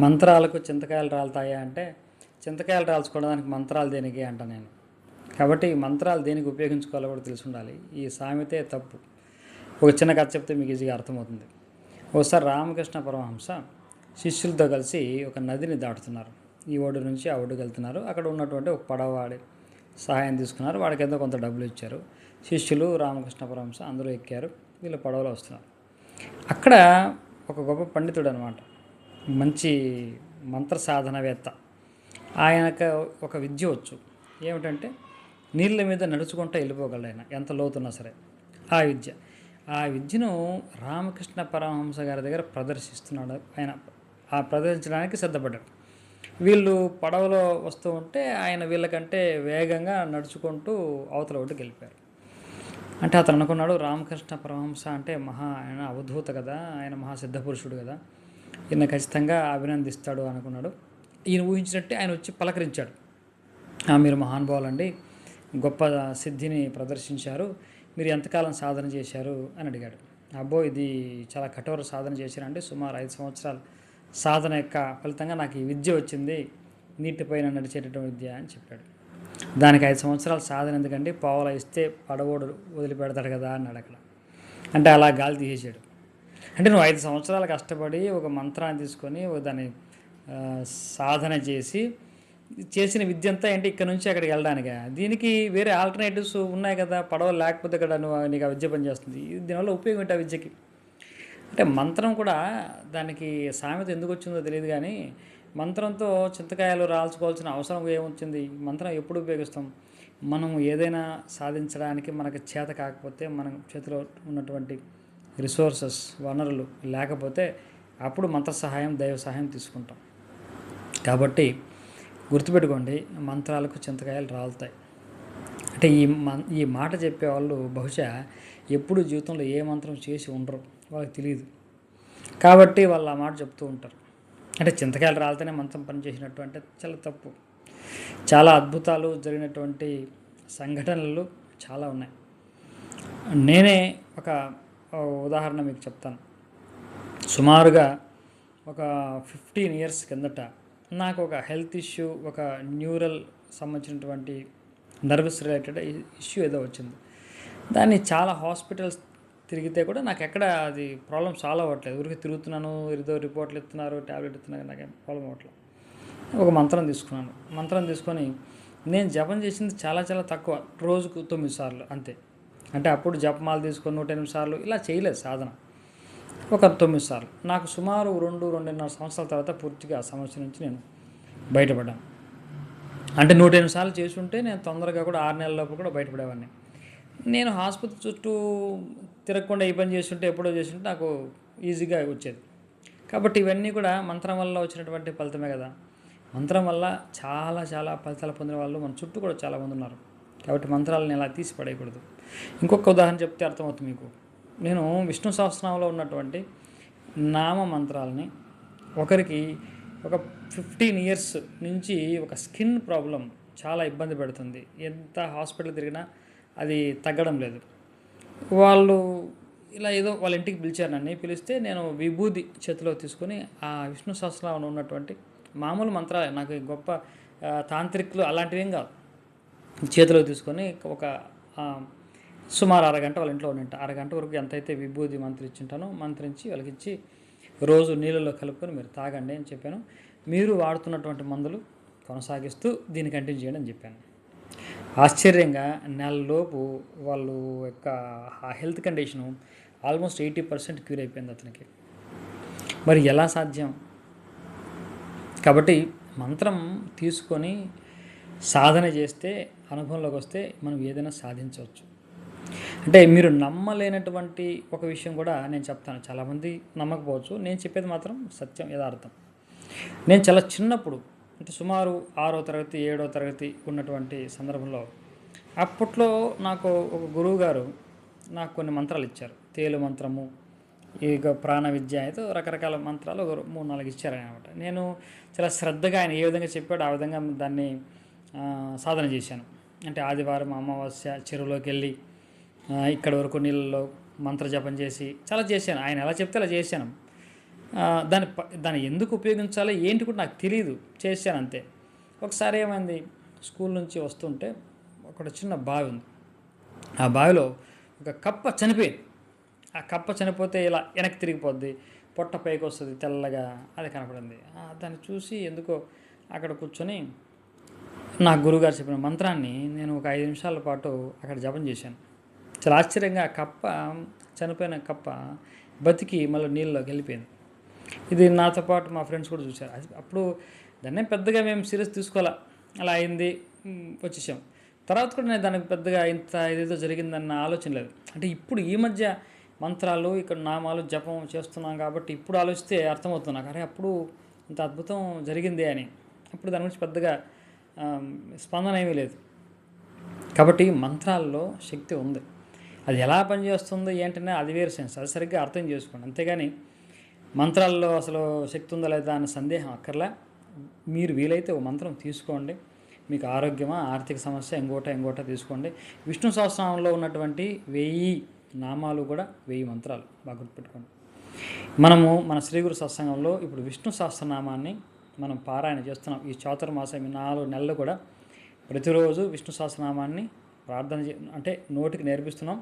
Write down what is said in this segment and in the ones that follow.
మంత్రాలకు చింతకాయలు రాలుతాయా అంటే, చింతకాయలు రాల్చుకోవడానికి మంత్రాలు దేనికి అంట నేను. కాబట్టి ఈ మంత్రాలు దేనికి ఉపయోగించుకోవాలో కూడా తెలిసి ఉండాలి. ఈ సామెతే తప్పు. ఒక చిన్న కథ చెప్తే మీకు ఈజీగా అర్థమవుతుంది. ఒకసారి రామకృష్ణ పరమహంస శిష్యులతో కలిసి ఒక నదిని దాటుతున్నారు. ఈ ఒడ్డు నుంచి ఆ ఒడ్డుకు వెళ్తున్నారు. అక్కడ ఉన్నటువంటి ఒక పడవవాడి సహాయం తీసుకున్నారు. వాడికి ఎంతో కొంత డబ్బులు ఇచ్చారు. శిష్యులు, రామకృష్ణ పరమహంస అందరూ ఎక్కారు. వీళ్ళు పడవలో వస్తున్నారు. అక్కడ ఒక గొప్ప పండితుడు అనమాట, మంచి మంత్ర సాధనవేత్త. ఆయనకు ఒక విద్య వచ్చు. ఏమిటంటే నీళ్ళ మీద నడుచుకుంటూ వెళ్ళిపోగలడు ఆయన, ఎంత లోతున్నా సరే. ఆ విద్యను రామకృష్ణ పరమహంస గారి దగ్గర ప్రదర్శిస్తున్నాడు ఆయన. ఆ ప్రదర్శించడానికి సిద్ధపడ్డాడు. వీళ్ళు పడవలో వస్తూ ఉంటే ఆయన వీళ్ళకంటే వేగంగా నడుచుకుంటూ అవతల ఒడ్డుకి వెళ్ళిపోయారు. అంటే అతను అనుకున్నాడు, రామకృష్ణ పరమహంస అంటే ఆయన అవధూత కదా, ఆయన మహాసిద్ధపురుషుడు కదా, ఈయన ఖచ్చితంగా అభినందిస్తాడు అనుకున్నాడు. ఈయన ఊహించినట్టే ఆయన వచ్చి పలకరించాడు. మీరు మహానుభావులండి, గొప్ప సిద్ధిని ప్రదర్శించారు, మీరు ఎంతకాలం సాధన చేశారు అని అడిగాడు. అబ్బో, ఇది చాలా కఠోర సాధన చేశానండి, సుమారు 5 సంవత్సరాల సాధన యొక్క ఫలితంగా నాకు ఈ విద్య వచ్చింది, నీటిపైన నడిచేటటువంటి విద్య అని చెప్పాడు. దానికి 5 సంవత్సరాల సాధన ఎందుకండి, పావులా ఇస్తే పడవోడు వదిలిపెడతాడు కదా అన్నాడు అక్కడ. అంటే అలా గాలి తీసేసాడు. అంటే నువ్వు 5 సంవత్సరాలు కష్టపడి ఒక మంత్రాన్ని తీసుకొని దాన్ని సాధన చేసిన విద్య అంతా ఏంటి ఇక్కడ నుంచి అక్కడికి వెళ్ళడానికా? దీనికి వేరే ఆల్టర్నేటివ్స్ ఉన్నాయి కదా, పడవలు లేకపోతే ఇక్కడ నీకు ఆ విద్య పనిచేస్తుంది. దీనివల్ల ఉపయోగం ఏంటి ఆ విద్యకి? అంటే మంత్రం కూడా, దానికి సామెత ఎందుకు వచ్చిందో తెలియదు కానీ, మంత్రంతో చింతకాయలు రాల్చుకోవాల్సిన అవసరం ఏమొచ్చింది? మంత్రం ఎప్పుడు ఉపయోగిస్తాం? మనం ఏదైనా సాధించడానికి మనకు చేత కాకపోతే, మన చేతిలో ఉన్నటువంటి రిసోర్సెస్, వనరులు లేకపోతే అప్పుడు మంత్ర సహాయం, దైవ సహాయం తీసుకుంటాం. కాబట్టి గుర్తుపెట్టుకోండి, మంత్రాలకు చింతకాయలు రాలుతాయి. అంటే ఈ మాట చెప్పేవాళ్ళు బహుశా ఎప్పుడు జీవితంలో ఏ మంత్రం చేసి ఉండరు, వాళ్ళకి తెలియదు. కాబట్టి వాళ్ళు ఆ మాట చెప్తూ ఉంటారు. అంటే చింతకాయలు రాలితేనే మంత్రం పనిచేసినట్టు అంటే చాలా తప్పు. చాలా అద్భుతాలు జరిగినటువంటి సంఘటనలు చాలా ఉన్నాయి. నేనే ఒక ఉదాహరణ మీకు చెప్తాను. సుమారుగా ఒక 15 years కిందట నాకు ఒక హెల్త్ ఇష్యూ, ఒక న్యూరల్ సంబంధించినటువంటి నర్వస్ రిలేటెడ్ ఇష్యూ ఏదో వచ్చింది. దాన్ని చాలా హాస్పిటల్స్ తిరిగితే కూడా నాకు ఎక్కడ అది ప్రాబ్లం సాల్వ్ అవ్వట్లేదు. ఊరికి తిరుగుతున్నాను, ఏదో రిపోర్ట్లు ఇస్తున్నారు, ట్యాబ్లెట్ ఇస్తున్నారు, నాకేం ప్రాబ్లం అవ్వట్లేదు. ఒక మంత్రం తీసుకున్నాను. మంత్రం తీసుకొని నేను జపం చేసింది చాలా చాలా తక్కువ, రోజుకు 9 సార్లు అంతే. అంటే అప్పుడు జపమాలు తీసుకొని 108 సార్లు ఇలా చేయలేదు సాధన, ఒక 9 సార్లు. నాకు సుమారు 2-2.5 సంవత్సరాల తర్వాత పూర్తిగా ఆ సమస్య నుంచి నేను బయటపడ్డాను. అంటే 108 సార్లు చేసి ఉంటే నేను తొందరగా కూడా 6 నెలల లోపు కూడా బయటపడేవాడిని. నేను హాస్పిటల్ చుట్టూ తిరగకుండా ఈ పని చేస్తుంటే, ఎప్పుడో చేస్తుంటే నాకు ఈజీగా వచ్చేది. కాబట్టి ఇవన్నీ కూడా మంత్రం వల్ల వచ్చినటువంటి ఫలితమే కదా. మంత్రం వల్ల చాలా చాలా ఫలితాలు పొందిన వాళ్ళు మన చుట్టూ కూడా చాలామంది ఉన్నారు. కాబట్టి మంత్రాలను ఎలా తీసి పడేయకూడదు. ఇంకొక ఉదాహరణ చెప్తే అర్థమవుతుంది మీకు. నేను విష్ణు సహస్రనామంలో ఉన్నటువంటి నామ మంత్రాలని ఒకరికి ఒక 15 years నుంచి ఒక స్కిన్ ప్రాబ్లం చాలా ఇబ్బంది పెడుతుంది. ఎంత హాస్పిటల్ తిరిగినా అది తగ్గడం లేదు. వాళ్ళు ఇలా ఏదో వాళ్ళ ఇంటికి పిలిచారు నన్ను. పిలిస్తే నేను విభూది చేతిలో తీసుకొని ఆ విష్ణు సహస్రనామంలో ఉన్నటువంటి మామూలు మంత్రాలే, నాకు గొప్ప తాంత్రికులు అలాంటివి ఏం కాదు, చేతిలో తీసుకొని ఒక సుమారు అరగంట వాళ్ళ ఇంట్లో ఉండింట. అరగంట వరకు ఎంతైతే విభూది మంత్రించుంటానో మంత్రించి వాళ్ళకి ఇచ్చి, రోజు నీళ్ళలో కలుపుకొని మీరు తాగండి అని చెప్పాను. మీరు వాడుతున్నటువంటి మందులు కొనసాగిస్తూ దీన్ని కంటిన్యూ చేయండి అని చెప్పాను. ఆశ్చర్యంగా నెలలోపు వాళ్ళు యొక్క ఆ హెల్త్ కండిషను ఆల్మోస్ట్ 80% క్యూర్ అయిపోయింది అతనికి. మరి ఎలా సాధ్యం? కాబట్టి మంత్రం తీసుకొని సాధన చేస్తే, అనుభవంలోకి వస్తే మనం ఏదైనా సాధించవచ్చు. అంటే మీరు నమ్మలేనటువంటి ఒక విషయం కూడా నేను చెప్తాను. చాలామంది నమ్మకపోవచ్చు, నేను చెప్పేది మాత్రం సత్యం, యథార్థం. నేను చాలా చిన్నప్పుడు, అంటే సుమారు 6వ తరగతి 7వ తరగతి ఉన్నటువంటి సందర్భంలో, అప్పట్లో నాకు ఒక గురువు గారు నాకు కొన్ని మంత్రాలు ఇచ్చారు. తేలు మంత్రము, ఇక ప్రాణ విద్య, అయితే రకరకాల మంత్రాలు ఒక 3-4 ఇచ్చారనమాట. నేను చాలా శ్రద్ధగా ఆయన ఏ విధంగా చెప్పాడో ఆ విధంగా దాన్ని సాధన చేశాను. అంటే ఆదివారం అమావాస్య చెరువులోకి వెళ్ళి ఇక్కడ వరకు నీళ్ళలో మంత్ర జపం చేసి చాలా చేశాను. ఆయన ఎలా చెప్తే అలా చేశాను. దాన్ని ఎందుకు ఉపయోగించాలో ఏంటి కూడా నాకు తెలియదు, చేశాను అంతే. ఒకసారి ఏమైంది, స్కూల్ నుంచి వస్తుంటే ఒక చిన్న బావి ఉంది. ఆ బావిలో ఒక కప్ప చనిపోయింది. ఆ కప్ప చనిపోతే ఇలా వెనక్కి తిరిగిపోద్ది, పొట్ట పైకి వస్తుంది తెల్లగా, అది కనపడింది. దాన్ని చూసి ఎందుకో అక్కడ కూర్చొని నా గురువుగారు చెప్పిన మంత్రాన్ని నేను ఒక 5 నిమిషాల పాటు అక్కడ జపం చేశాను. చాలా ఆశ్చర్యంగా ఆ కప్ప, చనిపోయిన కప్ప బతికి మళ్ళీ నీళ్ళలోకి వెళ్ళిపోయింది. ఇది నాతో పాటు మా ఫ్రెండ్స్ కూడా చూశారు. అప్పుడు దాన్నే పెద్దగా మేము సీరియస్ తీసుకోవాలా, అలా అయింది, వచ్చేసాం. తర్వాత కూడా నేను దానికి పెద్దగా ఇంత ఇదేదో జరిగిందన్న ఆలోచన లేదు. అంటే ఇప్పుడు ఈ మధ్య మంత్రాలు ఇక్కడ నామాలు జపం చేస్తున్నాం కాబట్టి ఇప్పుడు ఆలోచిస్తే అర్థమవుతుంది నాకు, అరే అప్పుడు ఇంత అద్భుతం జరిగింది అని. అప్పుడు దాని గురించి పెద్దగా స్పందన ఏమీ లేదు. కాబట్టి మంత్రాల్లో శక్తి ఉంది. అది ఎలా పనిచేస్తుందో ఏంటనే అది వేరే సెన్స్, అది సరిగ్గా అర్థం చేసుకోండి. అంతేగాని మంత్రాల్లో అసలు శక్తి ఉందా లేదా అనే సందేహం అక్కర్లే. మీరు వీలైతే ఓ మంత్రం తీసుకోండి, మీకు ఆరోగ్యమా, ఆర్థిక సమస్య, ఇంకోట తీసుకోండి. విష్ణు సహస్రనామంలో ఉన్నటువంటి 1000 నామాలు కూడా 1000 మంత్రాలు, బాగా గుర్తుపెట్టుకోండి. మనము మన శ్రీగురు సత్సంగంలో ఇప్పుడు విష్ణు సహస్రనామాన్ని మనం పారాయణ చేస్తున్నాం. ఈ చాతుర్మాసం 4 నెలలు కూడా ప్రతిరోజు విష్ణు సహస్రనామాన్ని ప్రార్థన అంటే నోటికి నేర్పిస్తున్నాం.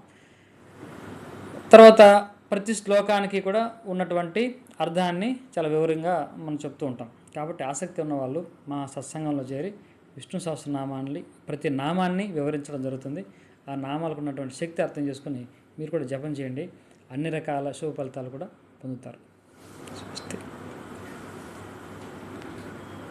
తర్వాత ప్రతి శ్లోకానికి కూడా ఉన్నటువంటి అర్థాన్ని చాలా వివరంగా మనం చెప్తూ ఉంటాం. కాబట్టి ఆసక్తి ఉన్న వాళ్ళు మా సత్సంగంలో చేరి విష్ణు సహస్రనామాన్ని, ప్రతి నామాన్ని వివరించడం జరుగుతుంది. ఆ నామాలకు ఉన్నటువంటి శక్తి అర్థం చేసుకుని మీరు కూడా జపం చేయండి. అన్ని రకాల శుభ ఫలితాలు కూడా పొందుతారు.